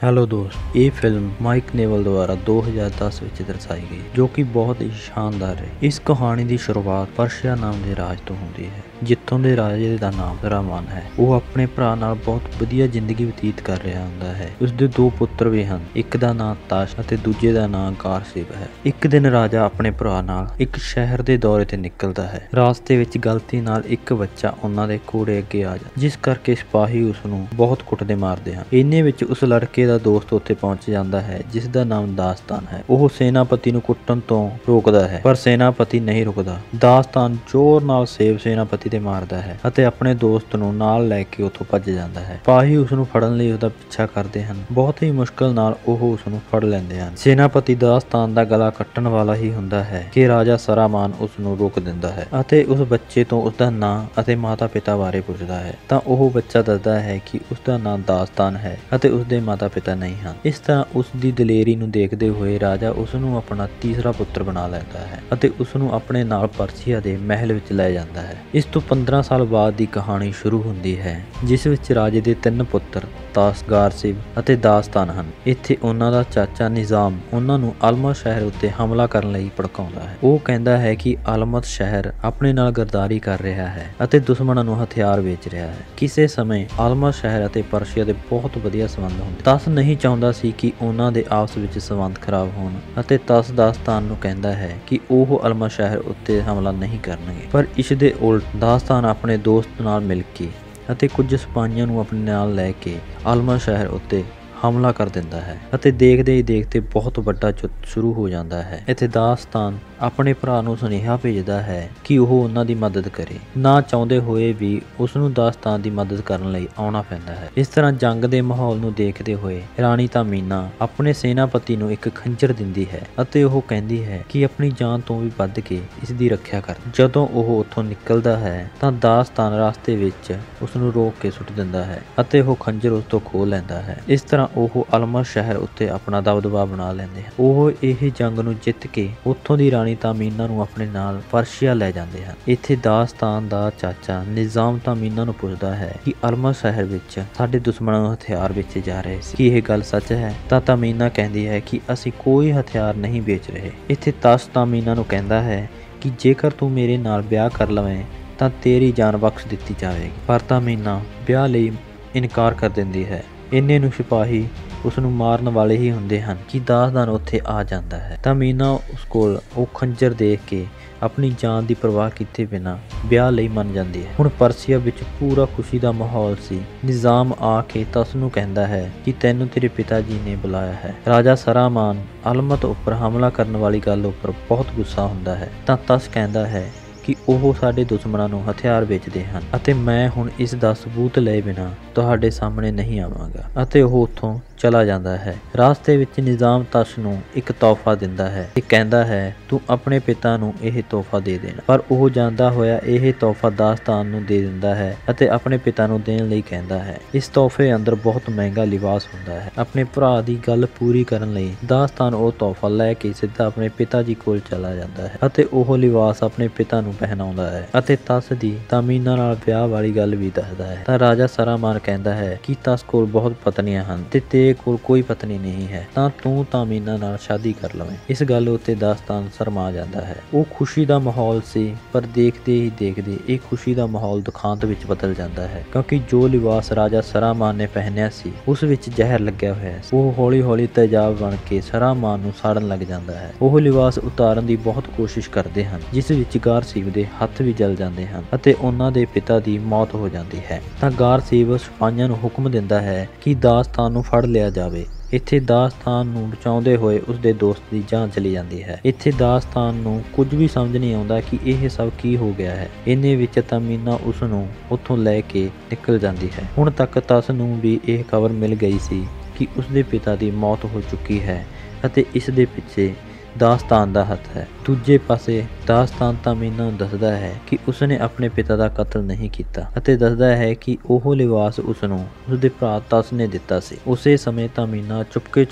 Hello ਦੋਸਤ, ਇਹ film mic naval ਦੁਆਰਾ 2010 ਵਿੱਚ ਦਰਸਾਈ ਗਈ ਜੋ ਕਿ ਬਹੁਤ ਹੀ ਸ਼ਾਨਦਾਰ ਹੈ। ਇਸ ਕਹਾਣੀ ਦੀ ਸ਼ੁਰੂਆਤ ਪਰਸ਼ੀਆ ਨਾਮ ਦੇ ਰਾਜ ਤੋਂ ਹੁੰਦੀ ਹੈ, ਜਿੱਥੋਂ ਦੇ ਰਾਜੇ ਦਾ ਨਾਮ ਰਾਮਾਨ ਹੈ। ਉਹ ਆਪਣੇ ਭਰਾ ਨਾਲ ਬਹੁਤ ਵਧੀਆ ਜ਼ਿੰਦਗੀ ਬਤੀਤ ਕਰ ਰਿਹਾ ਹੁੰਦਾ ਹੈ। ਉਸਦੇ ਦੋ ਪੁੱਤਰ ਵੀ ਹਨ, ਇੱਕ ਦਾ ਨਾਮ ਤਾਸ਼ ਅਤੇ ਦੂਜੇ ਦਾ ਨਾਮ ਕਾਰਸਿਵ ਹੈ। ਇੱਕ ਦਿਨ ਰਾਜਾ ਆਪਣੇ ਭਰਾ ਨਾਲ ਇੱਕ ਸ਼ਹਿਰ ਦੇ ਦੌਰੇ ਤੇ ਨਿਕਲਦਾ ਹੈ। ਰਾਸਤੇ ਵਿੱਚ ਗਲਤੀ ਨਾਲ ਇੱਕ ਬੱਚਾ ਉਹਨਾਂ ਦੇ ਘੋੜੇ ਅੱਗੇ ਆ ਜਾਂਦਾ, ਜਿਸ ਕਰਕੇ ਸਿਪਾਹੀ ਉਸ ਨੂੰ ਬਹੁਤ ਕੁੱਟਦੇ ਮਾਰਦੇ ਹਨ। ਇੰਨੇ ਵਿੱਚ ਉਸ ਲੜਕੇ ਦਾ ਦੋਸਤ ਉੱਥੇ ਪਹੁੰਚ ਜਾਂਦਾ ਹੈ, ਜਿਸ ਦਾ ਨਾਮ ਦਾਸਤਾਨ ਹੈ। ਉਹ ਸੈਨਾਪਤੀ ਨੂੰ ਕੁੱਟਣ ਤੋਂ ਰੋਕਦਾ ਹੈ, ਪਰ ਸੈਨਾਪਤੀ ਨਹੀਂ ਰੁਕਦਾ। ਦਾਸਤਾਨ ਜ਼ੋਰ ਨਾਲ ਸੇਬ ਸੈਨਾਪਤੀ ਤੇ ਮਾਰਦਾ ਹੈ ਅਤੇ ਆਪਣੇ ਦੋਸਤ ਨੂੰ ਨਾਲ ਲੈ ਕੇ ਉੱਥੋਂ ਭੱਜ ਜਾਂਦਾ ਹੈ। ਸਿਪਾਹੀ ਉਸ ਨੂੰ ਫੜਨ ਲਈ ਉਹਦਾ ਪਿੱਛਾ ਕਰਦੇ ਹਨ। ਬਹੁਤ ਹੀ ਮੁਸ਼ਕਲ ਨਾਲ ਉਹ ਉਸ ਨੂੰ ਫੜ ਲੈਂਦੇ ਹਨ। ਸੈਨਾਪਤੀ ਦਾਸਤਾਨ ਦਾ ਗਲਾ ਕੱਟਣ ਵਾਲਾ ਹੀ ਹੁੰਦਾ ਹੈ ਕਿ ਰਾਜਾ ਸਰਾਮਾਨ ਉਸ ਨੂੰ ਰੋਕ ਦਿੰਦਾ ਹੈ ਅਤੇ ਉਸ ਬੱਚੇ ਤੋਂ ਉਸਦਾ ਨਾਂ ਅਤੇ ਮਾਤਾ ਪਿਤਾ ਬਾਰੇ ਪੁੱਛਦਾ ਹੈ, ਤਾਂ ਉਹ ਬੱਚਾ ਦੱਸਦਾ ਹੈ ਕਿ ਉਸਦਾ ਨਾਮ ਦਾਸਤਾਨ ਹੈ ਅਤੇ ਉਸਦੇ ਮਾਤਾ ਪਿਤਾ ਨਹੀਂ ਹਨ। ਇਸ ਤਰ੍ਹਾਂ ਉਸ ਦੀ ਦਲੇਰੀ ਨੂੰ ਦੇਖਦੇ ਹੋਏ ਰਾਜਾ ਉਸ ਨੂੰ ਆਪਣਾ ਤੀਸਰਾ ਪੁੱਤਰ ਬਣਾ ਲੈਂਦਾ ਹੈ ਅਤੇ ਉਸ ਨੂੰ ਆਪਣੇ ਨਾਲ ਪਰਸ਼ੀਆ ਦੇ ਮਹਿਲ ਵਿੱਚ ਲੈ ਜਾਂਦਾ ਹੈ। ਇਸ ਤੋਂ 15 ਸਾਲ ਬਾਅਦ ਦੀ ਕਹਾਣੀ ਸ਼ੁਰੂ ਹੁੰਦੀ ਹੈ, ਜਿਸ ਵਿੱਚ ਰਾਜੇ ਦੇ 3 ਪੁੱਤਰ ਤਾਸ਼, ਕਾਰਸਿਵ ਅਤੇ ਦਾਸਤਾਨ ਹਨ। ਇੱਥੇ ਉਹਨਾਂ ਦਾ ਚਾਚਾ ਨਿਜ਼ਾਮ ਉਹਨਾਂ ਨੂੰ ਅਲਮਤ ਸ਼ਹਿਰ ਉੱਤੇ ਹਮਲਾ ਕਰਨ ਲਈ ਭੜਕਾਉਂਦਾ ਹੈ। ਉਹ ਕਹਿੰਦਾ ਹੈ ਕਿ ਅਲਮਤ ਸ਼ਹਿਰ ਆਪਣੇ ਨਾਲ ਗਰਦਾਰੀ ਕਰ ਰਿਹਾ ਹੈ ਅਤੇ ਦੁਸ਼ਮਣਾਂ ਨੂੰ ਹਥਿਆਰ ਵੇਚ ਰਿਹਾ ਹੈ। ਕਿਸੇ ਸਮੇਂ ਅਲਮਤ ਸ਼ਹਿਰ ਅਤੇ ਪਰਸ਼ੀਆ ਦੇ ਬਹੁਤ ਵਧੀਆ ਸੰਬੰਧ ਹੁੰਦੇ। ਤਾਸ਼ ਨਹੀਂ ਚਾਹੁੰਦਾ ਸੀ ਕਿ ਉਹਨਾਂ ਦੇ ਆਪਸ ਵਿੱਚ ਸੰਬੰਧ ਖਰਾਬ ਹੋਣ ਅਤੇ ਤਾਸ਼ ਦਾਸਤਾਨ ਨੂੰ ਕਹਿੰਦਾ ਹੈ ਕਿ ਉਹ ਅਲਮਤ ਸ਼ਹਿਰ ਉੱਤੇ ਹਮਲਾ ਨਹੀਂ ਕਰਨਗੇ, ਪਰ ਇਸ ਦੇ ਉਲਟ ਦਾਸਤਾਨ ਆਪਣੇ ਦੋਸਤ ਨਾਲ ਮਿਲ ਕੇ ਅਤੇ ਕੁਝ ਸਿਪਾਹੀਆਂ ਨੂੰ ਆਪਣੇ ਨਾਲ ਲੈ ਕੇ ਅਲਮਤ ਸ਼ਹਿਰ ਉੱਤੇ ਹਮਲਾ ਕਰ ਦਿੰਦਾ ਹੈ ਅਤੇ ਦੇਖਦੇ ਹੀ ਦੇਖਦੇ ਬਹੁਤ ਵੱਡਾ ਯੁੱਧ ਸ਼ੁਰੂ ਹੋ ਜਾਂਦਾ ਹੈ। ਇੱਥੇ ਦਾਸਤਾਨ ਆਪਣੇ ਭਰਾ ਨੂੰ ਸੁਨੇਹਾ ਭੇਜਦਾ ਹੈ ਕਿ ਉਹ ਉਹਨਾਂ ਦੀ ਮਦਦ ਕਰੇ। ਨਾ ਚਾਹੁੰਦੇ ਹੋਏ ਵੀ ਉਸ ਨੂੰ ਦਾਸਤਾਨ ਦੀ ਮਦਦ ਕਰਨ ਲਈ ਆਉਣਾ ਪੈਂਦਾ ਹੈ। ਇਸ ਤਰ੍ਹਾਂ ਜੰਗ ਦੇ ਮਾਹੌਲ ਨੂੰ ਦੇਖਦੇ ਹੋਏ ਰਾਣੀ ਤਾਮੀਨਾ ਆਪਣੇ ਸੈਨਾਪਤੀ ਨੂੰ ਇੱਕ ਖੰਜਰ ਦਿੰਦੀ ਹੈ ਅਤੇ ਉਹ ਕਹਿੰਦੀ ਹੈ ਕਿ ਆਪਣੀ ਜਾਨ ਤੋਂ ਵੀ ਵੱਧ ਕੇ ਇਸ ਦੀ ਰੱਖਿਆ ਕਰ। ਜਦੋਂ ਉਹ ਉੱਥੋਂ ਨਿਕਲਦਾ ਹੈ ਤਾਂ ਦਾਸਤਾਨ ਰਾਸਤੇ ਵਿੱਚ ਉਸ ਨੂੰ ਰੋਕ ਕੇ ਸੁੱਟ ਦਿੰਦਾ ਹੈ ਅਤੇ ਉਹ ਖੰਜਰ ਉਸ ਤੋਂ ਖੋਹ ਲੈਂਦਾ ਹੈ। ਇਸ ਤਰ੍ਹਾਂ ਉਹ ਅਲਮਤ ਸ਼ਹਿਰ ਉੱਤੇ ਆਪਣਾ ਦਬਦਬਾ ਬਣਾ ਲੈਂਦੇ ਹਨ। ਉਹ ਇਹ ਜੰਗ ਨੂੰ ਜਿੱਤ ਕੇ ਉੱਥੋਂ ਦੀ ਰਾਣੀ ਤਾਮੀਨਾ ਨੂੰ ਆਪਣੇ ਨਾਲ ਪਰਸ਼ੀਆ ਲੈ ਜਾਂਦੇ ਹਨ। ਇੱਥੇ ਦਾਸਤਾਨ ਦਾ ਚਾਚਾ ਨਿਜ਼ਾਮ ਤਾਮੀਨਾ ਨੂੰ ਪੁੱਛਦਾ ਹੈ ਕਿ ਅਲਮਤ ਸ਼ਹਿਰ ਵਿੱਚ ਸਾਡੇ ਦੁਸ਼ਮਣਾਂ ਨੂੰ ਹਥਿਆਰ ਵੇਚੇ ਜਾ ਰਹੇ ਸੀ, ਕੀ ਇਹ ਗੱਲ ਸੱਚ ਹੈ? ਤਾਂ ਤਾਮੀਨਾ ਕਹਿੰਦੀ ਹੈ ਕਿ ਅਸੀਂ ਕੋਈ ਹਥਿਆਰ ਨਹੀਂ ਵੇਚ ਰਹੇ। ਇੱਥੇ ਤਾਸ਼ ਤਾਮੀਨਾ ਨੂੰ ਕਹਿੰਦਾ ਹੈ ਕਿ ਜੇਕਰ ਤੂੰ ਮੇਰੇ ਨਾਲ ਵਿਆਹ ਕਰ ਲਵੇਂ ਤਾਂ ਤੇਰੀ ਜਾਨ ਬਖਸ਼ ਦਿੱਤੀ ਜਾਵੇਗੀ, ਪਰ ਤਾਮੀਨਾ ਵਿਆਹ ਲਈ ਇਨਕਾਰ ਕਰ ਦਿੰਦੀ ਹੈ। ਇੰਨੇ ਨੂੰ ਸਿਪਾਹੀ ਉਸ ਨੂੰ ਮਾਰਨ ਵਾਲੇ ਹੀ ਹੁੰਦੇ ਹਨ ਕਿ ਦਾਸਤਾਨ ਉੱਥੇ ਆ ਜਾਂਦਾ ਹੈ। ਤਾਮੀਨਾ ਉਸ ਕੋਲ ਉਹ ਖੰਜਰ ਦੇਖ ਕੇ ਆਪਣੀ ਜਾਨ ਦੀ ਪਰਵਾਹ ਕੀਤੇ ਬਿਨਾਂ ਵਿਆਹ ਲਈ ਮੰਨ ਜਾਂਦੀ ਹੈ। ਹੁਣ ਪਰਸ਼ੀਆ ਵਿੱਚ ਪੂਰਾ ਖੁਸ਼ੀ ਦਾ ਮਾਹੌਲ ਸੀ। ਨਿਜ਼ਾਮ ਆ ਕੇ ਤਾਸ਼ ਨੂੰ ਕਹਿੰਦਾ ਹੈ ਕਿ ਤੈਨੂੰ ਤੇਰੇ ਪਿਤਾ ਜੀ ਨੇ ਬੁਲਾਇਆ ਹੈ। ਰਾਜਾ ਸਰਾਮਾਨ ਅਲਮਤ ਉੱਪਰ ਹਮਲਾ ਕਰਨ ਵਾਲੀ ਗੱਲ ਉੱਪਰ ਬਹੁਤ ਗੁੱਸਾ ਹੁੰਦਾ ਹੈ, ਤਾਂ ਤਾਸ਼ ਕਹਿੰਦਾ ਹੈ ਕਿ ਉਹ ਸਾਡੇ ਦੁਸ਼ਮਣਾਂ ਨੂੰ ਹਥਿਆਰ ਵੇਚਦੇ ਹਨ ਅਤੇ ਮੈਂ ਹੁਣ ਇਸ ਦਾ ਸਬੂਤ ਲਏ ਬਿਨਾਂ ਤੁਹਾਡੇ ਸਾਹਮਣੇ ਨਹੀਂ ਆਵਾਂਗਾ, ਅਤੇ ਉਹ ਉੱਥੋਂ ਚਲਾ ਜਾਂਦਾ ਹੈ। ਰਾਸਤੇ ਵਿੱਚ ਨਿਜ਼ਾਮ ਤਾਸ਼ ਨੂੰ ਇੱਕ ਤੋਹਫਾ ਦਿੰਦਾ ਹੈ ਤੇ ਕਹਿੰਦਾ ਹੈ ਤੂੰ ਆਪਣੇ ਪਿਤਾ ਨੂੰ ਇਹ ਤੋਹਫਾ ਦੇ ਦੇਣਾ, ਪਰ ਉਹ ਜਾਂਦਾ ਹੋਇਆ ਇਹ ਤੋਹਫਾ ਦਾਸਤਾਨ ਨੂੰ ਦੇ ਦਿੰਦਾ ਹੈ ਅਤੇ ਆਪਣੇ ਪਿਤਾ ਨੂੰ ਦੇਣ ਲਈ ਕਹਿੰਦਾ ਹੈ। ਇਸ ਤੋਹਫੇ ਅੰਦਰ ਬਹੁਤ ਮਹਿੰਗਾ ਲਿਬਾਸ ਹੁੰਦਾ ਹੈ। ਆਪਣੇ ਭਰਾ ਦੀ ਗੱਲ ਪੂਰੀ ਕਰਨ ਲਈ ਦਾਸਤਾਨ ਉਹ ਤੋਹਫਾ ਲੈ ਕੇ ਸਿੱਧਾ ਆਪਣੇ ਪਿਤਾ ਜੀ ਕੋਲ ਚਲਾ ਜਾਂਦਾ ਹੈ ਅਤੇ ਉਹ ਲਿਬਾਸ ਆਪਣੇ ਪਿਤਾ ਨੂੰ ਪਹਿਨਾਉਂਦਾ ਹੈ ਅਤੇ ਤਾਸ਼ ਦੀ ਤਾਮੀਨਾ ਨਾਲ ਵਿਆਹ ਵਾਲੀ ਗੱਲ ਵੀ ਦੱਸਦਾ ਹੈ। ਤਾਂ ਰਾਜਾ ਸਰਾਮਾਨ ਕਹਿੰਦਾ ਹੈ ਕਿ ਤਾਸ਼ ਕੋਲ ਬਹੁਤ ਪਤਨੀਆਂ ਹਨ ਤੇ ਤੇਰੇ ਕੋਲ ਕੋਈ ਪਤਨੀ ਨਹੀਂ ਹੈ, ਤਾਂ ਤੂੰ ਤਾਮੀਨਾ ਨਾਲ ਸ਼ਾਦੀ ਕਰ ਲਵੇਂ। ਇਸ ਗੱਲ ਉੱਤੇ ਦਾਸਤਾਨ ਸ਼ਰਮਾ ਜਾਂਦਾ ਹੈ। ਉਹ ਖੁਸ਼ੀ ਦਾ ਮਾਹੌਲ ਸੀ, ਪਰ ਦੇਖਦੇ ਹੀ ਦੇਖਦੇ ਇਹ ਖੁਸ਼ੀ ਦਾ ਮਾਹੌਲ ਦੁਖਾਂਤ ਵਿੱਚ ਬਦਲ ਜਾਂਦਾ ਹੈ, ਕਿਉਂਕਿ ਜੋ ਲਿਬਾਸ ਰਾਜਾ ਸਰਾਮਾਨ ਨੇ ਪਹਿਨਿਆ ਸੀ ਉਸ ਵਿੱਚ ਜ਼ਹਿਰ ਲੱਗਿਆ ਹੋਇਆ ਸੀ। ਉਹ ਹੌਲੀ ਹੌਲੀ ਤੇਜ਼ਾਬ ਬਣ ਕੇ ਸਰਾਮਾਨ ਨੂੰ ਸਾੜਨ ਲੱਗ ਜਾਂਦਾ ਹੈ। ਉਹ ਲਿਬਾਸ ਉਤਾਰਨ ਦੀ ਬਹੁਤ ਕੋਸ਼ਿਸ਼ ਕਰਦੇ ਹਨ, ਜਿਸ ਵਿੱਚ ਕਾਰਸਿਵ ਦੇ ਹੱਥ ਵੀ ਜਲ ਜਾਂਦੇ ਹਨ ਅਤੇ ਉਹਨਾਂ ਦੇ ਪਿਤਾ ਦੀ ਮੌਤ ਹੋ ਜਾਂਦੀ ਹੈ। ਤਾਂ ਕਾਰਸਿਵ ਸਿਪਾਹੀਆਂ ਨੂੰ ਹੁਕਮ ਦਿੰਦਾ ਹੈ ਕਿ ਦਾਸਤਾਨ ਨੂੰ ਫੜ ਲਿਆ ਜਾਵੇ। ਇੱਥੇ ਦਾਸਤਾਨ ਨੂੰ ਬਚਾਉਂਦੇ ਹੋਏ ਉਸਦੇ ਦੋਸਤ ਦੀ ਜਾਨ ਚਲੀ ਜਾਂਦੀ ਹੈ। ਇੱਥੇ ਦਾਸਤਾਨ ਨੂੰ ਕੁਝ ਵੀ ਸਮਝ ਨਹੀਂ ਆਉਂਦਾ ਕਿ ਇਹ ਸਭ ਕੀ ਹੋ ਗਿਆ ਹੈ। ਇੰਨੇ ਵਿੱਚ ਤਾਮੀਨਾ ਉਸ ਨੂੰ ਉੱਥੋਂ ਲੈ ਕੇ ਨਿਕਲ ਜਾਂਦੀ ਹੈ। ਹੁਣ ਤੱਕ ਤਾਸ਼ ਨੂੰ ਵੀ ਇਹ ਖਬਰ ਮਿਲ ਗਈ ਸੀ ਕਿ ਉਸਦੇ ਪਿਤਾ ਦੀ ਮੌਤ ਹੋ ਚੁੱਕੀ ਹੈ ਅਤੇ ਇਸ ਦੇ ਪਿੱਛੇ ਦਾਸਤਾਨ ਦਾ ਹੱਥ ਹੈ। ਦੂਜੇ ਪਾਸੇ ਦਾਸਤਾਨ ਤਾਮੀਨਾ ਨੂੰ ਦੱਸਦਾ ਹੈ ਕਿ ਉਸਨੇ ਆਪਣੇ ਪਿਤਾ ਦਾ ਕਤਲ ਨਹੀਂ ਕੀਤਾ ਅਤੇ ਦੱਸਦਾ ਹੈ ਕਿ ਉਹ ਲਿਬਾਸ ਉਸਨੂੰ ਉਸਦੇ ਭਰਾ ਤਸ ਨੇ ਦਿੱਤਾ ਸੀ। ਉਸੇ ਸਮੇਂ ਤਾਮੀਨਾ ਚੁਪਕੇ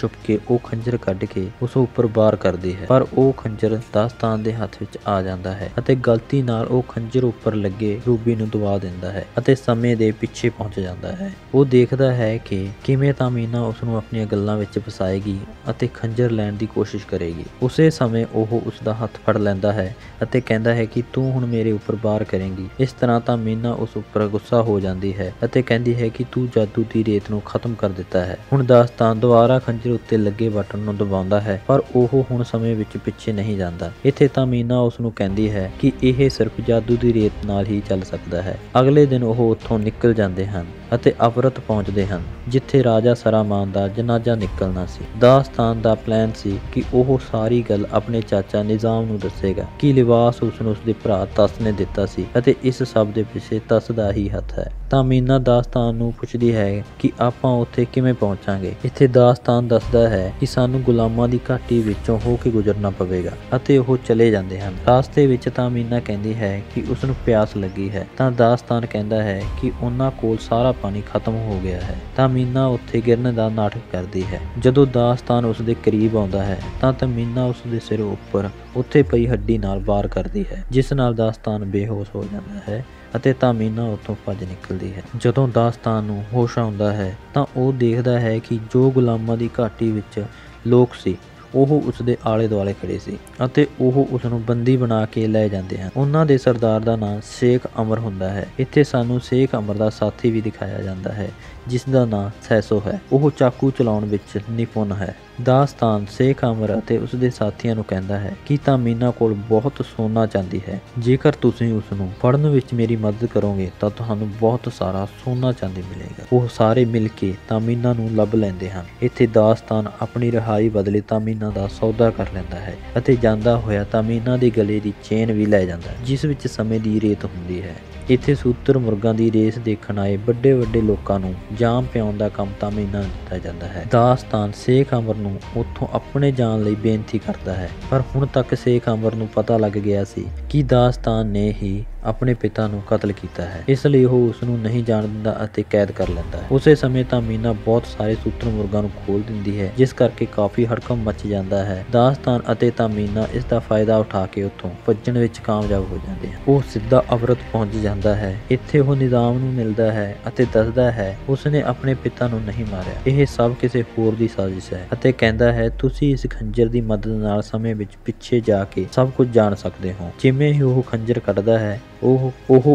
ਉਹ ਖੰਜਰ ਕੱਢ ਕੇ ਉਸ ਉੱਪਰ ਵਾਰ ਕਰਦੀ ਹੈ, ਪਰ ਉਹ ਖੰਜਰ ਦਾਸਤਾਨ ਦੇ ਹੱਥ ਵਿੱਚ ਆ ਜਾਂਦਾ ਹੈ ਅਤੇ ਗਲਤੀ ਨਾਲ ਉਹ ਖੰਜਰ ਉੱਪਰ ਲੱਗੇ ਰੂਬੀ ਨੂੰ ਦਬਾ ਦਿੰਦਾ ਹੈ ਅਤੇ ਸਮੇਂ ਦੇ ਪਿੱਛੇ ਪਹੁੰਚ ਜਾਂਦਾ ਹੈ। ਉਹ ਦੇਖਦਾ ਹੈ ਕਿ ਕਿਵੇਂ ਤਾਮੀਨਾ ਉਸਨੂੰ ਆਪਣੀਆਂ ਗੱਲਾਂ ਵਿੱਚ ਫਸਾਏਗੀ ਅਤੇ ਖੰਜਰ ਲੈਣ ਦੀ ਕੋਸ਼ਿਸ਼ ਕਰੇਗੀ। ਉਸੇ ਸਮੇਂ ਉਹ ਉਸਦਾ ਹੱਥ ਫੜ ਲੈਂਦਾ ਹੈ ਅਤੇ ਕਹਿੰਦਾ ਹੈ ਕਿ ਤੂੰ ਹੁਣ ਮੇਰੇ ਉੱਪਰ ਵਾਰ ਕਰੇਂਗੀ। ਇਸ ਤਰ੍ਹਾਂ ਤਾਮੀਨਾ ਉਸ ਉੱਪਰ ਗੁੱਸਾ ਹੋ ਜਾਂਦੀ ਹੈ ਅਤੇ ਕਹਿੰਦੀ ਹੈ ਕਿ ਤੂੰ ਜਾਦੂ ਦੀ ਰੇਤ ਨੂੰ ਖਤਮ ਕਰ ਦਿੱਤਾ ਹੈ। ਹੁਣ ਦਾਸਤਾਨ ਦੁਬਾਰਾ ਖੰਜਰ ਉੱਤੇ ਲੱਗੇ ਬਟਨ ਨੂੰ ਦਬਾਉਂਦਾ ਹੈ, ਪਰ ਉਹ ਹੁਣ ਸਮੇਂ ਵਿੱਚ ਪਿੱਛੇ ਨਹੀਂ ਜਾਂਦਾ। ਇੱਥੇ ਤਾਮੀਨਾ ਉਸ ਨੂੰ ਕਹਿੰਦੀ ਹੈ ਕਿ ਇਹ ਸਿਰਫ ਜਾਦੂ ਦੀ ਰੇਤ ਨਾਲ ਹੀ ਚੱਲ ਸਕਦਾ ਹੈ। ਅਗਲੇ ਦਿਨ ਉਹ ਉੱਥੋਂ ਨਿਕਲ ਜਾਂਦੇ ਹਨ ਅਤੇ ਅਵਰਤ ਪਹੁੰਚਦੇ ਹਨ, ਜਿੱਥੇ ਰਾਜਾ ਸਰਾਮਾਨ ਦਾ ਜਨਾਜ਼ਾ ਨਿਕਲਣਾ ਸੀ। ਦਾਸਤਾਨ ਦਾ ਪਲਾਨ ਸੀ ਕਿ ਉਹ ਸਾਰੀ ਗੱਲ ਆਪਣੇ ਚਾਚਾ ਨਿਜ਼ਾਮ ਨੂੰ ਦੱਸੇਗਾ ਕਿ ਲਿਬਾਸ ਉਸਨੂੰ ਉਸਦੇ ਭਰਾ ਤਸ ਨੇ ਦਿੱਤਾ ਸੀ ਅਤੇ ਇਸ ਸਭ ਦੇ ਪਿੱਛੇ ਤਸ ਦਾ ਹੀ ਹੱਥ ਹੈ। ਤਾਮੀਨਾ ਦਾਸਤਾਨ ਨੂੰ ਪੁੱਛਦੀ ਹੈ ਕਿ ਆਪਾਂ ਉੱਥੇ ਕਿਵੇਂ ਪਹੁੰਚਾਂਗੇ। ਇੱਥੇ ਦਾਸਤਾਨ ਦੱਸਦਾ ਹੈ ਕਿ ਸਾਨੂੰ ਗੁਲਾਮਾਂ ਦੀ ਘਾਟੀ ਵਿੱਚੋਂ ਹੋ ਕੇ ਗੁਜ਼ਰਨਾ ਪਵੇਗਾ ਅਤੇ ਉਹ ਚਲੇ ਜਾਂਦੇ ਹਨ। ਰਾਸਤੇ ਵਿੱਚ ਤਾਮੀਨਾ ਕਹਿੰਦੀ ਹੈ ਕਿ ਉਸਨੂੰ ਪਿਆਸ ਲੱਗੀ ਹੈ, ਤਾਂ ਦਾਸਤਾਨ ਕਹਿੰਦਾ ਹੈ ਕਿ ਉਹਨਾਂ ਕੋਲ ਸਾਰਾ ਪਾਣੀ ਖਤਮ ਹੋ ਗਿਆ ਹੈ। ਤਾਮੀਨਾ ਉੱਥੇ ਗਿਰਨ ਦਾ ਨਾਟਕ ਕਰਦੀ ਹੈ। ਜਦੋਂ ਦਾਸਤਾਨ ਉਸਦੇ ਕਰੀਬ ਆਉਂਦਾ ਹੈ ਤਾਂ ਤਾਮੀਨਾ ਉਸਦੇ ਸਿਰ ਉੱਪਰ ਉੱਥੇ ਪਈ ਹੱਡੀ ਨਾਲ ਵਾਰ ਕਰਦੀ ਹੈ, ਜਿਸ ਨਾਲ ਦਾਸਤਾਨ ਬੇਹੋਸ਼ ਹੋ ਜਾਂਦਾ ਹੈ ਅਤੇ ਤਾਮੀਨਾ ਉੱਥੋਂ ਭੱਜ ਨਿਕਲਦੀ ਹੈ। ਜਦੋਂ ਦਾਸਤਾਨ ਨੂੰ ਹੋਸ਼ ਆਉਂਦਾ ਹੈ ਤਾਂ ਉਹ ਦੇਖਦਾ ਹੈ ਕਿ ਜੋ ਗੁਲਾਮਾਂ ਦੀ ਘਾਟੀ ਵਿੱਚ ਲੋਕ ਸੀ ਉਹ ਉਸਦੇ ਆਲੇ ਦੁਆਲੇ ਖੜੇ ਸੀ ਅਤੇ ਉਹ ਉਸਨੂੰ ਬੰਦੀ ਬਣਾ ਕੇ ਲੈ ਜਾਂਦੇ ਹਨ। ਉਹਨਾਂ ਦੇ ਸਰਦਾਰ ਦਾ ਨਾਮ ਸ਼ੇਖ ਅਮਰ ਹੁੰਦਾ ਹੈ। ਇੱਥੇ ਸਾਨੂੰ ਸ਼ੇਖ ਅਮਰ ਦਾ ਸਾਥੀ ਵੀ ਦਿਖਾਇਆ ਜਾਂਦਾ ਹੈ, ਜਿਸ ਦਾ ਨਾਮ ਸੈਸੋ ਹੈ। ਉਹ ਚਾਕੂ ਚਲਾਉਣ ਵਿੱਚ ਨਿਪੁੰਨ ਹੈ। ਦਾਸਤਾਨ ਸ਼ੇਖ ਅਮਰ ਅਤੇ ਉਸਦੇ ਸਾਥੀਆਂ ਨੂੰ ਕਹਿੰਦਾ ਹੈ ਕਿ ਤਾਮੀਨਾ ਕੋਲ ਬਹੁਤ ਸੋਨਾ ਚਾਂਦੀ ਹੈ। ਜੇਕਰ ਤੁਸੀਂ ਉਸਨੂੰ ਫੜਨ ਵਿੱਚ ਮੇਰੀ ਮਦਦ ਕਰੋਗੇ ਤਾਂ ਤੁਹਾਨੂੰ ਬਹੁਤ ਸਾਰਾ ਸੋਨਾ ਚਾਂਦੀ ਮਿਲੇਗਾ। ਉਹ ਸਾਰੇ ਮਿਲ ਕੇ ਤਾਮੀਨਾ ਨੂੰ ਲੱਭ ਲੈਂਦੇ ਹਨ। ਇੱਥੇ ਦਾਸਤਾਨ ਆਪਣੀ ਰਿਹਾਈ ਬਦਲੇ ਤਾਮੀਨਾ ਦਾ ਸੌਦਾ ਕਰ ਲੈਂਦਾ ਹੈ ਅਤੇ ਜਾਂਦਾ ਹੋਇਆ ਤਾਮੀਨਾ ਦੇ ਗਲੇ ਦੀ ਚੇਨ ਵੀ ਲੈ ਜਾਂਦਾ ਹੈ, ਜਿਸ ਵਿੱਚ ਸਮੇਂ ਦੀ ਰੇਤ ਹੁੰਦੀ ਹੈ। ਇੱਥੇ ਸੂਤਰ ਮੁਰਗਾਂ ਦੀ ਰੇਸ ਦੇਖਣ ਆਏ ਵੱਡੇ ਲੋਕਾਂ ਨੂੰ ਜਾਮ ਪਿਆਉਣ ਦਾ ਕੰਮ ਤਾਮੀਨਾ ਨੂੰ ਦਿੱਤਾ ਜਾਂਦਾ ਹੈ। ਦਾਸਤਾਨ ਸ਼ੇਖ ਅਮਰ ਨੂੰ ਉੱਥੋਂ ਆਪਣੇ ਜਾਣ ਲਈ ਬੇਨਤੀ ਕਰਦਾ ਹੈ, ਪਰ ਹੁਣ ਤੱਕ ਸ਼ੇਖ ਅਮਰ ਨੂੰ ਪਤਾ ਲੱਗ ਗਿਆ ਸੀ ਕਿ ਦਾਸਤਾਨ ਨੇ ਹੀ ਆਪਣੇ ਪਿਤਾ ਨੂੰ ਕਤਲ ਕੀਤਾ ਹੈ, ਇਸ ਲਈ ਉਹ ਉਸ ਨੂੰ ਨਹੀਂ ਜਾਣ ਦਿੰਦਾ ਅਤੇ ਕੈਦ ਕਰ ਲੈਂਦਾ ਹੈ। ਉਸੇ ਸਮੇਂ ਤਾਮੀਨਾ ਬਹੁਤ ਸਾਰੇ ਸੂਤਰ ਮੁਰਗਾਂ ਨੂੰ ਖੋਲ ਦਿੰਦੀ ਹੈ, ਜਿਸ ਕਰਕੇ ਕਾਫੀ ਹੜਕੰਪ ਮਚ ਜਾਂਦਾ ਹੈ। ਦਾਸਤਾਨ ਅਤੇ ਤਾਮੀਨਾ ਇਸ ਦਾ ਫਾਇਦਾ ਉਠਾ ਕੇ ਉੱਥੋਂ ਭੱਜਣ ਵਿੱਚ ਕਾਮਯਾਬ ਹੋ ਜਾਂਦੇ ਹਨ। ਉਹ ਸਿੱਧਾ ਅਵਰਤ ਪਹੁੰਚ ਜਾਂਦਾ ਹੈ। ਇੱਥੇ ਉਹ ਨਿਜ਼ਾਮ ਨੂੰ ਮਿਲਦਾ ਹੈ ਅਤੇ ਦੱਸਦਾ ਹੈ ਉਸਨੇ ਆਪਣੇ ਪਿਤਾ ਨੂੰ ਨਹੀਂ ਮਾਰਿਆ, ਇਹ ਸਭ ਕਿਸੇ ਹੋਰ ਦੀ ਸਾਜ਼ਿਸ਼ ਹੈ ਅਤੇ ਕਹਿੰਦਾ ਹੈ ਤੁਸੀਂ ਇਸ ਖੰਜਰ ਦੀ ਮਦਦ ਨਾਲ ਸਮੇਂ ਵਿੱਚ ਪਿੱਛੇ ਜਾ ਕੇ ਸਭ ਕੁਝ ਜਾਣ ਸਕਦੇ ਹੋ। ਜਿਵੇਂ ਹੀ ਉਹ ਖੰਜਰ ਕੱਢਦਾ ਹੈ ਉਹ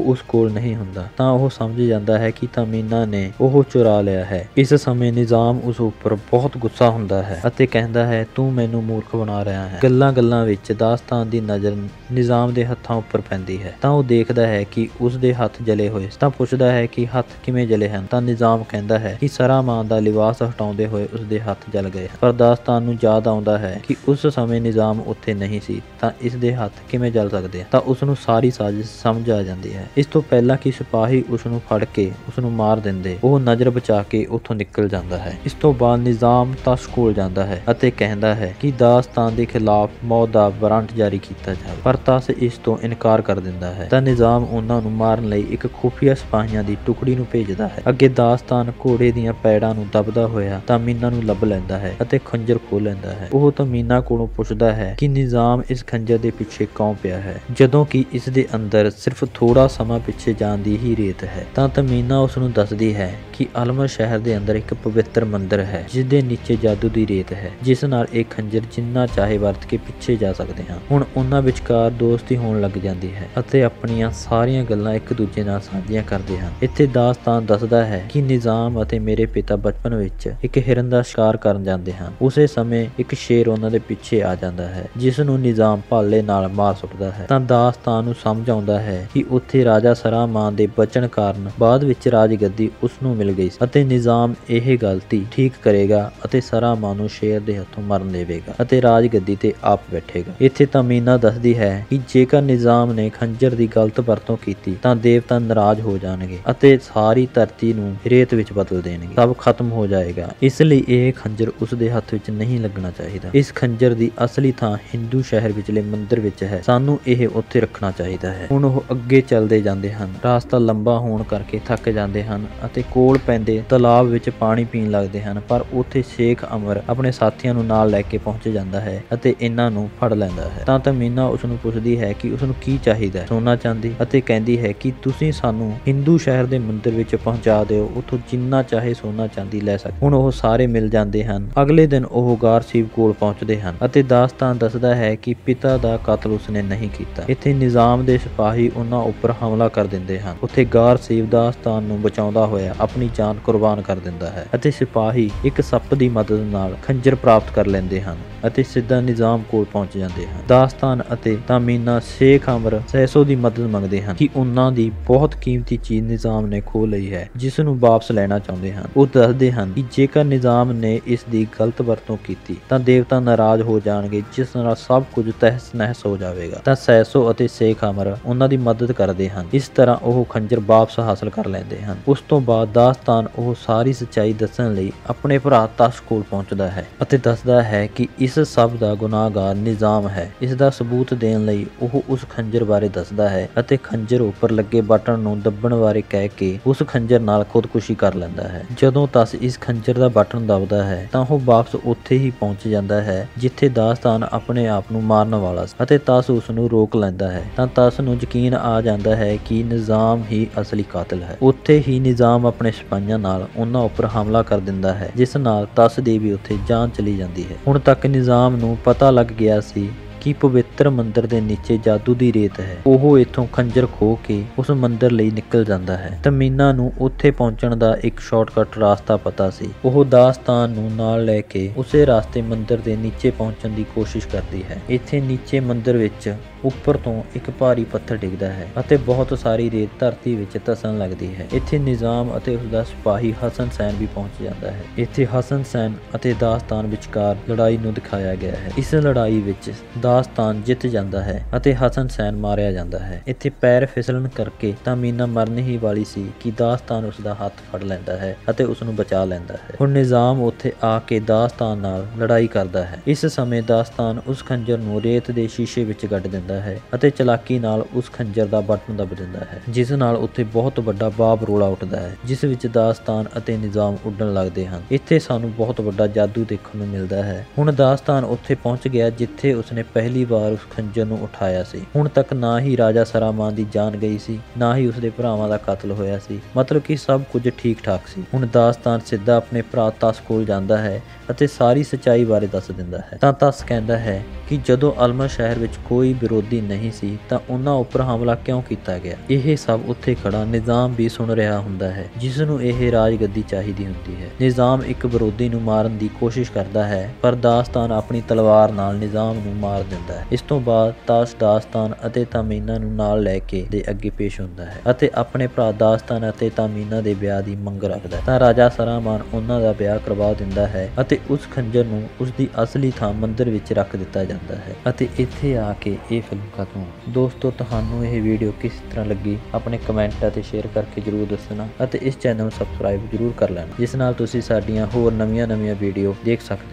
ਉਸ ਕੋਲ ਨਹੀਂ ਹੁੰਦਾ ਤਾਂ ਉਹ ਸਮਝ ਜਾਂਦਾ ਹੈ ਕਿ ਤਾਮੀਨਾ ਨੇ ਉਹ ਚੁਰਾ ਲਿਆ ਹੈ। ਇਸ ਸਮੇਂ ਨਿਜ਼ਾਮ ਉਸ ਉੱਪਰ ਬਹੁਤ ਗੁੱਸਾ ਹੁੰਦਾ ਹੈ ਅਤੇ ਕਹਿੰਦਾ ਹੈ ਤੂੰ ਮੈਨੂੰ ਮੂਰਖ ਬਣਾ ਰਿਹਾ ਹੈ। ਗੱਲਾਂ ਵਿੱਚ ਦਾਸਤਾਨ ਦੀ ਨਜ਼ਰ ਨਿਜ਼ਾਮ ਦੇ ਹੱਥਾਂ ਉੱਪਰ ਪੈਂਦੀ ਹੈ ਤਾਂ ਉਹ ਦੇਖਦਾ ਹੈ ਕਿ ਉਸ ਦੇ ਹੱਥ ਜਲੇ ਹੋਏ, ਤਾਂ ਪੁੱਛਦਾ ਹੈ ਕਿ ਹੱਥ ਕਿਵੇਂ ਜਲੇ ਹਨ, ਤਾਂ ਨਿਜ਼ਾਮ ਕਹਿੰਦਾ ਹੈ ਕਿ ਸਰਾਮਾਨ ਦਾ ਲਿਬਾਸ ਹਟਾਉਂਦੇ ਹੋਏ ਉਸਦੇ ਹੱਥ ਜਲ ਗਏ ਹਨ। ਪਰ ਦਾਸਤਾਨ ਨੂੰ ਯਾਦ ਆਉਂਦਾ ਹੈ ਕਿ ਉਸ ਸਮੇਂ ਨਿਜ਼ਾਮ ਉੱਥੇ ਨਹੀਂ ਸੀ ਤਾਂ ਇਸ ਦੇ ਹੱਥ ਕਿਵੇਂ ਜਲ ਸਕਦੇ, ਤਾਂ ਉਸ ਨੂੰ ਸਾਰੀ ਸਾਜ਼ਿਸ਼ ਸਮਝ ਆ ਜਾਂਦੀ ਹੈ। ਇਸ ਤੋਂ ਪਹਿਲਾਂ ਕਿ ਸਿਪਾਹੀ ਉਸ ਨੂੰ ਫੜ ਕੇ ਉਸ ਨੂੰ ਮਾਰ ਦਿੰਦੇ, ਉਹ ਨਜ਼ਰ ਬਚਾ ਕੇ ਉੱਥੋਂ ਨਿਕਲ ਜਾਂਦਾ ਹੈ। ਇਸ ਤੋਂ ਬਾਅਦ ਨਿਜ਼ਾਮ ਤਸ ਕੋਲ ਜਾਂਦਾ ਹੈ ਅਤੇ ਕਹਿੰਦਾ ਹੈ ਕਿ ਦਾਸਤਾਨ ਦੇ ਖਿਲਾਫ ਮੌਤ ਦਾ ਵਾਰੰਟ ਜਾਰੀ ਕੀਤਾ ਜਾਵੇ, ਪਰ ਤਸ ਇਸ ਤੋਂ ਇਨਕਾਰ ਕਰ ਦਿੰਦਾ ਹੈ। ਤਾਂ ਨਿਜ਼ਾਮ ਉਹਨਾਂ ਨੂੰ ਮਾਰਨ ਲਈ ਇੱਕ ਖੁਫੀਆ ਸਿਪਾਹੀਆਂ ਦੀ ਟੁਕੜੀ ਨੂੰ ਭੇਜਦਾ ਹੈ। ਅੱਗੇ ਦਾਸਤਾਨ ਘੋੜੇ ਦੀਆਂ ਪੈੜਾਂ ਨੂੰ ਦਬਦਾ ਹੋਇਆ ਤਾਮੀਨਾ ਨੂੰ ਲੱਭ ਲੈਂਦਾ ਹੈ ਅਤੇ ਖੰਜਰ ਖੋਹ ਲੈਂਦਾ ਹੈ। ਉਹ ਤਾਮੀਨਾ ਕੋਲੋਂ ਪੁੱਛਦਾ ਹੈ ਕਿ ਨਿਜ਼ਾਮ ਇਸ ਖੰਜਰ ਦੇ ਪਿੱਛੇ ਕਿਉਂ ਪਿਆ ਹੈ, ਜਦੋਂ ਕਿ ਇਸ ਦੇ ਅੰਦਰ ਸਿਰਫ ਥੋੜਾ ਸਮਾਂ ਪਿੱਛੇ ਜਾਣ ਦੀ ਹੀ ਰੇਤ ਹੈ। ਤਾਂ ਤਾਮੀਨਾ ਉਸ ਨੂੰ ਦੱਸਦੀ ਹੈ ਕਿ ਅਲਮਰ ਸ਼ਹਿਰ ਦੇ ਅੰਦਰ ਇੱਕ ਪਵਿੱਤਰ ਮੰਦਿਰ ਹੈ, ਜਿਸ ਦੇ ਨੀਚੇ ਜਾਦੂ ਦੀ ਰੇਤ ਹੈ, ਜਿਸ ਨਾਲ ਇਹ ਖੰਜਰ ਜਿੰਨਾ ਚਾਹੇ ਵਰਤ ਕੇ ਪਿੱਛੇ ਜਾ ਸਕਦੇ ਹਾਂ। ਹੁਣ ਉਹਨਾਂ ਵਿਚਕਾਰ ਦੋਸਤੀ ਹੋਣ ਲੱਗ ਜਾਂਦੀ ਹੈ ਅਤੇ ਆਪਣੀਆਂ ਸਾਰੀਆਂ ਗੱਲਾਂ ਇੱਕ ਦੂਜੇ ਨਾਲ ਸਾਂਝੀਆਂ ਕਰਦੇ ਹਨ। ਇੱਥੇ ਦਾਸਤਾਨ ਦੱਸਦਾ ਹੈ ਕਿ ਨਿਜ਼ਾਮ ਅਤੇ ਮੇਰੇ ਪਿਤਾ ਬਚਪਨ ਵਿੱਚ ਇੱਕ ਹਿਰਨ ਦਾ ਸ਼ਿਕਾਰ ਕਰਨ ਜਾਂਦੇ ਹਨ। ਉਸੇ ਸਮੇਂ ਇੱਕ ਸ਼ੇਰ ਉਹਨਾਂ ਦੇ ਪਿੱਛੇ ਆ ਜਾਂਦਾ ਹੈ, ਜਿਸ ਨੂੰ ਨਿਜ਼ਾਮ ਭਾਲੇ ਨਾਲ ਮਾਰ ਸੁੱਟਦਾ ਹੈ। ਤਾਂ ਦਾਸਤਾਨ ਨੂੰ ਸਮਝ ਆਉਂਦਾ ਹੈ ਹੈ ਕਿ ਉੱਥੇ ਰਾਜਾ ਸਰਾਮਾਨ ਦੇ ਬਚਣ ਕਾਰਨ ਬਾਅਦ ਵਿੱਚ ਰਾਜਗੱਦੀ ਉਸ ਨੂੰ ਮਿਲ ਗਈ ਸੀ ਅਤੇ ਨਿਜ਼ਾਮ ਇਹ ਗਲਤੀ ਠੀਕ ਕਰੇਗਾ ਅਤੇ ਸਰਾਮਾਨ ਨੂੰ ਸ਼ੇਰ ਦੇ ਹੱਥੋਂ ਮਰਨ ਦੇਵੇਗਾ ਅਤੇ ਰਾਜਗੱਦੀ ਤੇ ਆਪ ਬੈਠੇਗਾ। ਇੱਥੇ ਤਾਮੀਨਾ ਦੱਸਦੀ ਹੈ ਕਿ ਜੇਕਰ ਨਿਜ਼ਾਮ ਨੇ ਖੰਜਰ ਦੀ ਗਲਤ ਵਰਤੋਂ ਕੀਤੀ ਤਾਂ ਦੇਵਤਾ ਨਾਰਾਜ਼ ਹੋ ਜਾਣਗੇ ਅਤੇ ਸਾਰੀ ਧਰਤੀ ਨੂੰ ਰੇਤ ਵਿੱਚ ਬਦਲ ਦੇਣਗੇ, ਸਭ ਖਤਮ ਹੋ ਜਾਏਗਾ। ਇਸ ਲਈ ਇਹ ਖੰਜਰ ਉਸ ਦੇ ਹੱਥ ਵਿੱਚ ਨਹੀਂ ਲੱਗਣਾ ਚਾਹੀਦਾ। ਇਸ ਖੰਜਰ ਦੀ ਅਸਲੀ ਥਾਂ ਹਿੰਦੂ ਸ਼ਹਿਰ ਵਿਚਲੇ ਮੰਦਿਰ ਵਿੱਚ ਹੈ, ਸਾਨੂੰ ਇਹ ਉੱਥੇ ਰੱਖਣਾ ਚਾਹੀਦਾ ਹੈ। ਹੁਣ ਉਹ ਅੱਗੇ ਚੱਲਦੇ ਜਾਂਦੇ ਹਨ। ਰਾਸਤਾ ਲੰਬਾ ਹੋਣ ਕਰਕੇ ਥੱਕ ਜਾਂਦੇ ਹਨ ਅਤੇ ਕੋਲ ਪੈਂਦੇ ਤਲਾਬ ਵਿੱਚ ਪਾਣੀ ਪੀਣ ਲੱਗਦੇ ਹਨ, ਪਰ ਉੱਥੇ ਸ਼ੇਖ ਅਮਰ ਆਪਣੇ ਸਾਥੀਆਂ ਨੂੰ ਨਾਲ ਲੈ ਕੇ ਪਹੁੰਚ ਜਾਂਦਾ ਹੈ ਅਤੇ ਇਹਨਾਂ ਨੂੰ ਫੜ ਲੈਂਦਾ ਹੈ। ਤਾਂ ਤਾਮੀਨਾ ਉਸ ਨੂੰ ਪੁੱਛਦੀ ਹੈ ਕਿ ਉਸ ਨੂੰ ਕੀ ਚਾਹੀਦਾ, ਸੋਨਾ ਚਾਂਦੀ, ਅਤੇ ਕਹਿੰਦੀ ਹੈ ਕਿ ਤੁਸੀਂ ਸਾਨੂੰ ਹਿੰਦੂ ਸ਼ਹਿਰ ਦੇ ਮੰਦਿਰ ਵਿੱਚ ਪਹੁੰਚਾ ਦਿਓ, ਉੱਥੋਂ ਜਿੰਨਾ ਚਾਹੇ ਸੋਨਾ ਚਾਂਦੀ ਲੈ ਸਕਦੇ। ਹੁਣ ਉਹ ਸਾਰੇ ਮਿਲ ਜਾਂਦੇ ਹਨ। ਅਗਲੇ ਦਿਨ ਉਹ ਗਾਰਸੀਬ ਕੋਲ ਪਹੁੰਚਦੇ ਹਨ ਅਤੇ ਦਾਸਤਾਨ ਦੱਸਦਾ ਹੈ ਕਿ ਪਿਤਾ ਦਾ ਕਤਲ ਉਸਨੇ ਨਹੀਂ ਕੀਤਾ। ਇੱਥੇ ਨਿਜ਼ਾਮ ਦੇ ਸਿਪਾਹੀ ਉਹਨਾਂ ਉੱਪਰ ਹਮਲਾ ਕਰ ਦਿੰਦੇ ਹਨ। ਉੱਥੇ ਗਾਰਸੀਬ ਦਾਸਤਾਨ ਨੂੰ ਬਚਾਉਂਦਾ ਹੋਇਆ ਆਪਣੀ ਜਾਨ ਕੁਰਬਾਨ ਕਰ ਦਿੰਦਾ ਹੈ ਅਤੇ ਸਿਪਾਹੀ ਇੱਕ ਸੱਪ ਦੀ ਮਦਦ ਨਾਲ ਖੰਜਰ ਪ੍ਰਾਪਤ ਕਰ ਲੈਂਦੇ ਹਨ ਅਤੇ ਸਿੱਧਾ ਨਿਜ਼ਾਮ ਕੋਲ ਪਹੁੰਚ ਜਾਂਦੇ ਹਨ। ਦਾਸਤਾਨ ਅਤੇ ਤਾਮੀਨਾ ਸ਼ੇਖ ਅਮਰ ਸੈਸੋ ਦੀ ਮਦਦ ਮੰਗਦੇ ਹਨ ਕਿ ਉਹਨਾਂ ਦੀ ਬਹੁਤ ਕੀਮਤੀ ਚੀਜ਼ ਨਿਜ਼ਾਮ ਨੇ ਖੋਹ ਲਈ ਹੈ, ਜਿਸ ਨੂੰ ਵਾਪਸ ਲੈਣਾ ਚਾਹੁੰਦੇ ਹਨ। ਉਹ ਦੱਸਦੇ ਹਨ ਕਿ ਜੇਕਰ ਨਿਜ਼ਾਮ ਨੇ ਇਸ ਦੀ ਗਲਤ ਵਰਤੋਂ ਕੀਤੀ ਤਾਂ ਦੇਵਤਾ ਨਾਰਾਜ਼ ਹੋ ਜਾਣਗੇ, ਜਿਸ ਨਾਲ ਸਭ ਕੁਝ ਤਹਿਸ ਨਹਿਸ ਹੋ ਜਾਵੇਗਾ। ਤਾਂ ਸੈਸੋ ਅਤੇ ਸ਼ੇਖ ਅਮਰ ਉਹਨਾਂ ਦੀ ਮਦਦ ਕਰਦੇ ਹਨ। ਇਸ ਤਰ੍ਹਾਂ ਉਹ ਖੰਜਰ ਵਾਪਸ ਹਾਸਲ ਕਰ ਲੈਂਦੇ ਹਨ। ਉਸ ਤੋਂ ਬਾਅਦ ਦਾਸਤਾਨ ਉਹ ਸਾਰੀ ਸੱਚਾਈ ਦੱਸਣ ਲਈ ਆਪਣੇ ਭਰਾ ਤਸ਼ ਕੋਲ ਪਹੁੰਚਦਾ ਹੈ ਅਤੇ ਦੱਸਦਾ ਹੈ ਕਿ ਇਸ ਸਭ ਦਾ ਗੁਨਾਹਗਾਰ ਨਿਜ਼ਾਮ ਹੈ। ਇਸ ਦਾ ਸਬੂਤ ਦੇਣ ਲਈ ਉਹ ਉਸ ਖੰਜਰ ਬਾਰੇ ਦੱਸਦਾ ਹੈ ਅਤੇ ਖੰਜਰ ਉੱਪਰ ਲੱਗੇ ਬਟਨ ਨੂੰ ਦੱਬਣ ਬਾਰੇ ਕਹਿ ਕੇ ਉਸ ਖੰਜਰ ਨਾਲ ਖੁਦਕੁਸ਼ੀ ਕਰ ਲੈਂਦਾ ਹੈ। ਜਦੋਂ ਤਸ ਇਸ ਖੰਜਰ ਦਾ ਬਟਨ ਦਬਦਾ ਹੈ ਤਾਂ ਉਹ ਵਾਪਸ ਉੱਥੇ ਹੀ ਪਹੁੰਚ ਜਾਂਦਾ ਹੈ ਜਿੱਥੇ ਦਾਸਤਾਨ ਆਪਣੇ ਆਪ ਨੂੰ ਮਾਰਨ ਵਾਲਾ ਸੀ ਅਤੇ ਤਸ ਉਸ ਨੂੰ ਰੋਕ ਲੈਂਦਾ ਹੈ। ਤਾਂ ਤਸ ਨੂੰ ਯਕੀਨ ਆ ਜਾਂਦਾ ਹੈ ਕਿ ਨਿਜ਼ਾਮ ਹੀ ਅਸਲੀ ਕਾਤਲ ਹੈ। ਉੱਥੇ ਹੀ ਨਿਜ਼ਾਮ ਆਪਣੇ ਸਿਪਾਹੀਆਂ ਨਾਲ ਉਹਨਾਂ ਉੱਪਰ ਹਮਲਾ ਕਰ ਦਿੰਦਾ ਹੈ, ਜਿਸ ਨਾਲ ਤਸ ਦੀ ਵੀ ਉੱਥੇ ਜਾਨ ਚਲੀ ਜਾਂਦੀ ਹੈ। ਹੁਣ ਤੱਕ ਨਿਜ਼ਾਮ ਨੂੰ ਪਤਾ ਲੱਗ ਗਿਆ ਸੀ ਕਿ ਪਵਿੱਤਰ ਮੰਦਿਰ ਦੇ ਨੀਚੇ ਜਾਦੂ ਦੀ ਰੇਤ ਹੈ। ਉਹ ਇੱਥੋਂ ਖੰਜਰ ਖੋਹ ਕੇ ਉਸ ਮੰਦਿਰ ਲਈ ਨਿਕਲ ਜਾਂਦਾ ਹੈ। ਤਾਮੀਨਾ ਨੂੰ ਉੱਥੇ ਪਹੁੰਚਣ ਦਾ ਇੱਕ ਸ਼ਾਰਟਕਟ ਰਾਸਤਾ ਪਤਾ ਸੀ। ਉਹ ਦਾਸਤਾਨ ਨੂੰ ਨਾਲ ਲੈ ਕੇ ਉਸੇ ਰਾਸਤੇ ਮੰਦਿਰ ਦੇ ਨੀਚੇ ਪਹੁੰਚਣ ਦੀ ਕੋਸ਼ਿਸ਼ ਕਰਦੀ ਹੈ। ਇੱਥੇ ਨੀਚੇ ਮੰਦਿਰ ਵਿੱਚ ਉੱਪਰ ਤੋਂ ਇੱਕ ਭਾਰੀ ਪੱਥਰ ਡਿੱਗਦਾ ਹੈ ਅਤੇ ਬਹੁਤ ਸਾਰੀ ਰੇਤ ਧਰਤੀ ਵਿੱਚ ਧਸਣ ਲੱਗਦੀ ਹੈ। ਇੱਥੇ ਨਿਜ਼ਾਮ ਅਤੇ ਉਸਦਾ ਸਿਪਾਹੀ ਹਸਨ ਸੈਨ ਵੀ ਪਹੁੰਚ ਜਾਂਦਾ ਹੈ। ਇੱਥੇ ਹਸਨ ਸੈਨ ਅਤੇ ਦਾਸਤਾਨ ਵਿਚਕਾਰ ਲੜਾਈ ਨੂੰ ਦਿਖਾਇਆ ਗਿਆ ਹੈ। ਇਸ ਲੜਾਈ ਵਿੱਚ ਦਾਸਤਾਨ ਜਿੱਤ ਜਾਂਦਾ ਹੈ ਅਤੇ ਹਸਨ ਸੈਨ ਮਾਰਿਆ ਜਾਂਦਾ ਹੈ। ਇੱਥੇ ਪੈਰ ਫਿਸਲਣ ਕਰਕੇ ਤਾਮੀਨਾ ਮਰਨ ਹੀ ਵਾਲੀ ਸੀ ਕਿ ਦਾਸਤਾਨ ਉਸਦਾ ਹੱਥ ਫੜ ਲੈਂਦਾ ਹੈ ਅਤੇ ਉਸ ਨੂੰ ਬਚਾ ਲੈਂਦਾ ਹੈ। ਹੁਣ ਨਿਜ਼ਾਮ ਉੱਥੇ ਆ ਕੇ ਦਾਸਤਾਨ ਨਾਲ ਲੜਾਈ ਕਰਦਾ ਹੈ। ਇਸ ਸਮੇਂ ਦਾਸਤਾਨ ਉਸ ਖੰਜਰ ਨੂੰ ਰੇਤ ਦੇ ਸ਼ੀਸ਼ੇ ਵਿੱਚ ਗੱਡ ਦਿੰਦਾ ਹੈ ਅਤੇ ਚਲਾਕੀ ਨਾਲ ਉਸ ਖੰਜਰ ਦਾ ਬਟਨ ਦੱਬ ਦਿੰਦਾ ਹੈ, ਜਿਸ ਨਾਲ ਉੱਥੇ ਬਹੁਤ ਵੱਡਾ ਬਾਬ ਰੋਲਾ ਉੱਠਦਾ ਹੈ, ਜਿਸ ਵਿੱਚ ਦਾਸਤਾਨ ਅਤੇ ਨਿਜ਼ਾਮ ਉੱਡਣ ਲੱਗਦੇ ਹਨ। ਇੱਥੇ ਸਾਨੂੰ ਬਹੁਤ ਵੱਡਾ ਜਾਦੂ ਦੇਖਣ ਨੂੰ ਮਿਲਦਾ ਹੈ। ਹੁਣ ਦਾਸਤਾਨ ਉੱਥੇ ਪਹੁੰਚ ਗਿਆ ਜਿੱਥੇ ਉਸਨੇ ਪਹਿਲੀ ਵਾਰ ਉਸ ਖੰਜਰ ਨੂੰ ਉਠਾਇਆ ਸੀ। ਹੁਣ ਤੱਕ ਨਾ ਹੀ ਰਾਜਾ ਸਰਾਮਾਨ ਦੀ ਜਾਨ ਗਈ ਸੀ, ਨਾ ਹੀ ਉਸਦੇ ਭਰਾਵਾਂ ਦਾ ਕਤਲ ਹੋਇਆ ਸੀ, ਮਤਲਬ ਕਿ ਸਭ ਕੁਝ ਠੀਕ ਠਾਕ ਸੀ। ਹੁਣ ਦਾਸਤਾਨ ਸਿੱਧਾ ਆਪਣੇ ਭਰਾ ਤਸ ਕੋਲ ਜਾਂਦਾ ਹੈ ਅਤੇ ਸਾਰੀ ਸੱਚਾਈ ਬਾਰੇ ਦੱਸ ਦਿੰਦਾ ਹੈ। ਤਾਂ ਤਸ ਕਹਿੰਦਾ ਹੈ ਕਿ ਜਦੋਂ ਅਲਮਰ ਸ਼ਹਿਰ ਵਿੱਚ ਕੋਈ ਵਿਰੋਧੀ ਨਹੀਂ ਸੀ ਤਾਂ ਉਹਨਾਂ ਉੱਪਰ ਹਮਲਾ ਕਿਉਂ ਕੀਤਾ ਗਿਆ। ਇਹ ਸਭ ਉੱਥੇ ਖੜਾ ਨਿਜ਼ਾਮ ਵੀ ਸੁਣ ਰਿਹਾ ਹੁੰਦਾ ਹੈ, ਜਿਸ ਨੂੰ ਇਹ ਰਾਜਗੱਦੀ ਚਾਹੀਦੀ ਹੁੰਦੀ ਹੈ। ਨਿਜ਼ਾਮ ਇੱਕ ਵਿਰੋਧੀ ਨੂੰ ਮਾਰਨ ਦੀ ਕੋਸ਼ਿਸ਼ ਕਰਦਾ ਹੈ, ਪਰ ਦਾਸਤਾਨ ਆਪਣੀ ਤਲਵਾਰ ਨਾਲ ਨਿਜ਼ਾਮ ਨੂੰ ਮਾਰ ਦਿੰਦਾ ਹੈ। ਇਸ ਤੋਂ ਬਾਅਦ ਤਸ ਦਾਸਤਾਨ ਅਤੇ ਤਾਮੀਨਾ ਨੂੰ ਨਾਲ ਲੈ ਕੇ ਦੇ ਅੱਗੇ ਪੇਸ਼ ਹੁੰਦਾ ਹੈ ਅਤੇ ਆਪਣੇ ਭਰਾ ਦਾਸਤਾਨ ਅਤੇ ਤਾਮੀਨਾ ਦੇ ਵਿਆਹ ਦੀ ਮੰਗ ਰੱਖਦਾ ਹੈ। ਤਾਂ ਰਾਜਾ ਸਰਾਮਾਨ ਉਹਨਾਂ ਦਾ ਵਿਆਹ ਕਰਵਾ ਦਿੰਦਾ ਹੈ ਅਤੇ ਉਸ ਖੰਜਰ ਨੂੰ ਉਸ ਦੀ ਅਸਲੀ ਥਾਂ ਮੰਦਿਰ ਵਿੱਚ ਰੱਖ ਦਿੱਤਾ ਜਾਂਦਾ ਹੈ ਅਤੇ ਇੱਥੇ ਆ ਕੇ ਇਹ ਫਿਲਮ ਖਤਮ। ਦੋਸਤੋ, ਤੁਹਾਨੂੰ ਇਹ ਵੀਡੀਓ ਕਿਸ ਤਰ੍ਹਾਂ ਲੱਗੀ ਆਪਣੇ ਕਮੈਂਟ ਅਤੇ ਸ਼ੇਅਰ ਕਰਕੇ ਜਰੂਰ ਦੱਸਣਾ ਅਤੇ ਇਸ ਚੈਨਲ ਨੂੰ ਸਬਸਕ੍ਰਾਈਬ ਜਰੂਰ ਕਰ ਲੈਣਾ, ਜਿਸ ਨਾਲ ਤੁਸੀਂ ਸਾਡੀਆਂ ਹੋਰ ਨਵੀਆਂ ਵੀਡੀਓ ਦੇਖ ਸਕਦੇ।